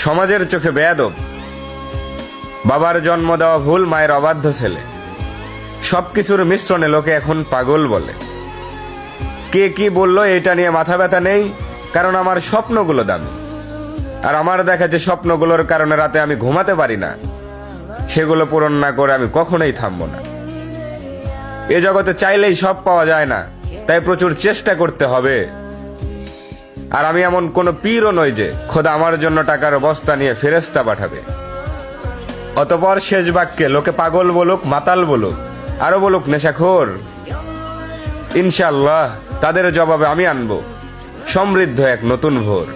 সমাজের চোখে বেয়াদব, বাবার জন্ম দেওয়া ভুল, মায়ের অবাধ্য ছেলে, সবকিছুর মিশ্রণে লোকে এখন পাগল বলে। কে কি বললো এটা নিয়ে মাথা ব্যথা নেই, কারণ আমার স্বপ্নগুলো দামি। আর আমার দেখা যে স্বপ্নগুলোর কারণে রাতে আমি ঘুমাতে পারি না, সেগুলো পূরণ না করে আমি কখনোই থামবো না। এ জগতে চাইলেই সব পাওয়া যায় না, তাই প্রচুর চেষ্টা করতে হবে। আর আমি এমন কোনো পীরও নই যে খোদা আমার জন্য টাকার বস্তা নিয়ে ফেরেশতা পাঠাবে। অতঃপর শেষ বাক্যে লোকে পাগল বলুক, মাতাল বলুক, আরো বলুক নেশাখোর, ইনশাআল্লাহ তাদের জবাবে আমি আনবো সমৃদ্ধ এক নতুন ভোর।